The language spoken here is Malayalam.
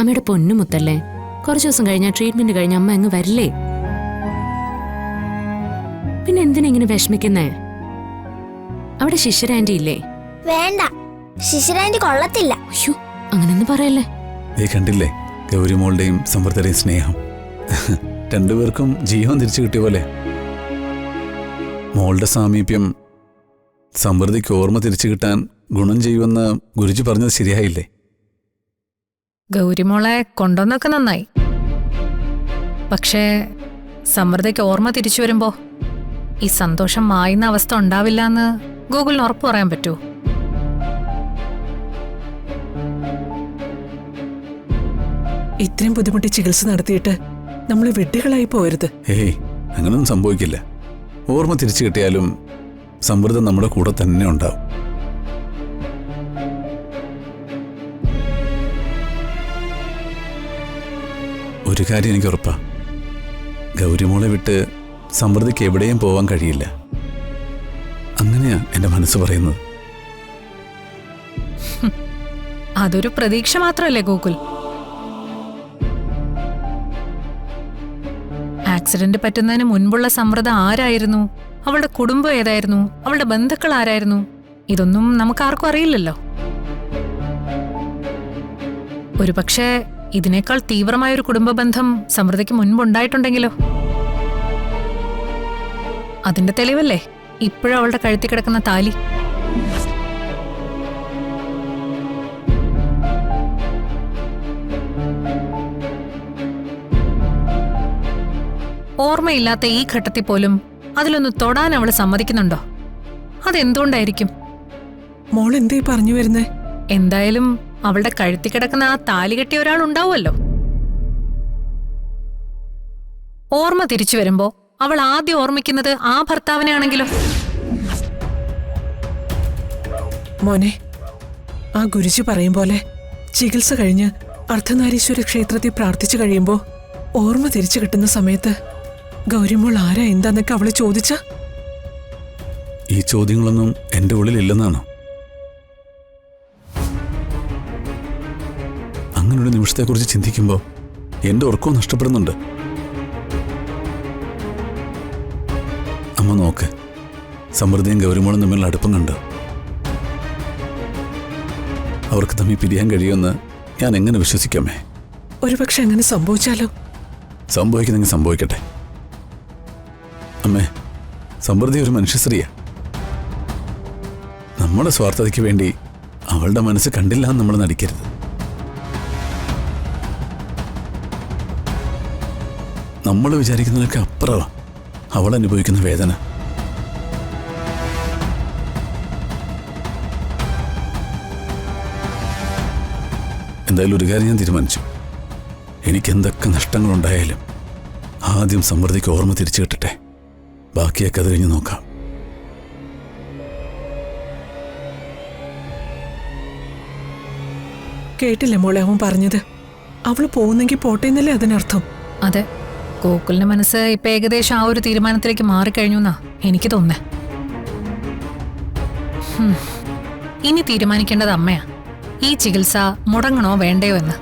അമ്മയുടെ പൊന്നു മുത്തല്ലേ, കുറച്ചു ദിവസം കഴിഞ്ഞാൽ ട്രീറ്റ്മെന്റ് കഴിഞ്ഞ അമ്മ അങ്ങ് വരില്ലേ? പിന്നെ എന്തിനാ ഇങ്ങനെ വിഷമിക്കുന്നേ? അവിടെ ശിശിരാന്റി ഇല്ലേ? വേണ്ട, ശിശിരാന്റി കൊള്ളത്തില്ല. അയ്യോ, അങ്ങനെയൊന്നും പറയല്ലേ. കണ്ടില്ലേ ഗൗരിമോളുടെയും സമൃദ്ധയുടെയും സ്നേഹം. രണ്ടുപേർക്കും ജീവൻ തിരിച്ചു കിട്ടിയ പോലെ. മോളുടെ സാമീപ്യം സമൃദ്ധിക്ക് ഓർമ്മ തിരിച്ചു കിട്ടാൻ ഗുണം ചെയ്യുമെന്ന് ഗുരുജി പറഞ്ഞത് ശരിയായില്ലേ? ഗൗരിമോളെ കൊണ്ടുവന്നൊക്കെ നന്നായി. പക്ഷേ സമൃദ്ധയ്ക്ക് ഓർമ്മ തിരിച്ചു വരുമ്പോ ഈ സന്തോഷം മായുന്ന അവസ്ഥ ഉണ്ടാവില്ല എന്ന് ഗൂഗിളിന് ഉറപ്പ് പറയാൻ പറ്റുമോ? ഇത്രയും ബുദ്ധിമുട്ടി ചികിത്സ നടത്തിയിട്ട് നമ്മൾ വിഡ്ഢികളായി പോരുത്. ഏയ്, അങ്ങനൊന്നും സംഭവിക്കില്ല. ഓർമ്മ തിരിച്ചു കിട്ടിയാലും സമൃദ്ധ നമ്മുടെ കൂടെ തന്നെ ഉണ്ടാവും. ഒരു കാര്യം എനിക്ക് ഉറപ്പാ, ഗൗരിമോളെ വിട്ട് സമൃദ്ധിക്ക് എവിടെയും പോവാൻ കഴിയില്ല. അങ്ങനെയാ എന്റെ മനസ്സ് പറയുന്നത്. അതൊരു പ്രതീക്ഷ മാത്രമല്ലേ ഗോകുൽ? ആക്സിഡന്റ് പറ്റുന്നതിന് മുൻപുള്ള സമൃദ്ധ ആരായിരുന്നു, അവളുടെ കുടുംബം ഏതായിരുന്നു, അവളുടെ ബന്ധുക്കൾ ആരായിരുന്നു, ഇതൊന്നും നമുക്ക് ആർക്കും അറിയില്ലല്ലോ. ഒരുപക്ഷെ ഇതിനേക്കാൾ തീവ്രമായൊരു കുടുംബ ബന്ധം സമൃദ്ധയ്ക്ക് മുൻപുണ്ടായിട്ടുണ്ടെങ്കിലോ? അതിന്റെ തെളിവല്ലേ ഇപ്പോഴും അവളുടെ കഴുത്തിൽ കിടക്കുന്ന താലി. ഓർമ്മയില്ലാത്ത ഈ ഘട്ടത്തിൽ പോലും അതിലൊന്ന് തൊടാൻ അവള് സമ്മതിക്കുന്നുണ്ടോ? അതെന്തുകൊണ്ടായിരിക്കും? മോൾ എന്തേ പറഞ്ഞു വരുന്നേ? എന്തായാലും അവളുടെ കഴുത്തി കിടക്കുന്ന ആ താലി കെട്ടിയ ഒരാൾ ഉണ്ടാവുമല്ലോ. ഓർമ്മ തിരിച്ചു വരുമ്പോ അവൾ ആദ്യം ഓർമ്മിക്കുന്നത് ആ ഭർത്താവിനെ ആണെങ്കിലോ? മോനെ, ആ ഗുരുജി പറയും പോലെ ചികിത്സ കഴിഞ്ഞ് അർദ്ധനാരീശ്വര ക്ഷേത്രത്തിൽ പ്രാർത്ഥിച്ചു കഴിയുമ്പോ ഓർമ്മ തിരിച്ചു കിട്ടുന്ന സമയത്ത് ഗൗരിമോൾ ആരാ എന്താന്നൊക്കെ അവള് ചോദിച്ച? ഈ ചോദ്യങ്ങളൊന്നും എന്റെ ഉള്ളിലില്ലെന്നാണോ? അങ്ങനൊരു നിമിഷത്തെക്കുറിച്ച് ചിന്തിക്കുമ്പോൾ എന്റെ ഉറക്കവും നഷ്ടപ്പെടുന്നുണ്ട്. അമ്മ നോക്ക്, സമൃദ്ധിയും ഗൗരിമോളും തമ്മിലുള്ള അടുപ്പം കണ്ടോ? അവർക്ക് തമ്മിൽ പിരിയാൻ കഴിയുമെന്ന് ഞാൻ എങ്ങനെ വിശ്വസിക്കാമേ? ഒരുപക്ഷെ അങ്ങനെ സംഭവിച്ചാലോ? സംഭവിക്കുന്നെങ്കിൽ സംഭവിക്കട്ടെ. അമ്മേ, സമൃദ്ധി ഒരു മനുഷ്യസ്ത്രീയാ. നമ്മുടെ സ്വാർത്ഥതയ്ക്ക് വേണ്ടി അവളുടെ മനസ്സ് കണ്ടില്ല എന്ന് നമ്മൾ നടിക്കരുത്. നമ്മൾ വിചാരിക്കുന്നതിനൊക്കെ അപ്പുറമാണ് അവൾ അനുഭവിക്കുന്ന വേദന. എന്തായാലും ഒരു കാര്യം ഞാൻ തീരുമാനിച്ചു. എനിക്കെന്തൊക്കെ നഷ്ടങ്ങളുണ്ടായാലും ആദ്യം സമൃദ്ധിക്ക് ഓർമ്മ തിരിച്ചു കിട്ടട്ടെ. ബാക്കിയൊക്കെ അത് കഴിഞ്ഞ് നോക്കാം. കേട്ടില്ലേ മോളെ അവൻ പറഞ്ഞത്? അവള് പോകുന്നെങ്കിൽ പോട്ടെ എന്നല്ലേ അതിനർത്ഥം? അതെ, ഗോകുലിന്റെ മനസ്സ് ഇപ്പൊ ഏകദേശം ആ ഒരു തീരുമാനത്തിലേക്ക് മാറിക്കഴിഞ്ഞു എന്നാ എനിക്ക് തോന്നുന്നേ. ഇനി തീരുമാനിക്കേണ്ടത് അമ്മയാ, ഈ ചികിത്സ മുടങ്ങണോ വേണ്ടയോ എന്ന്.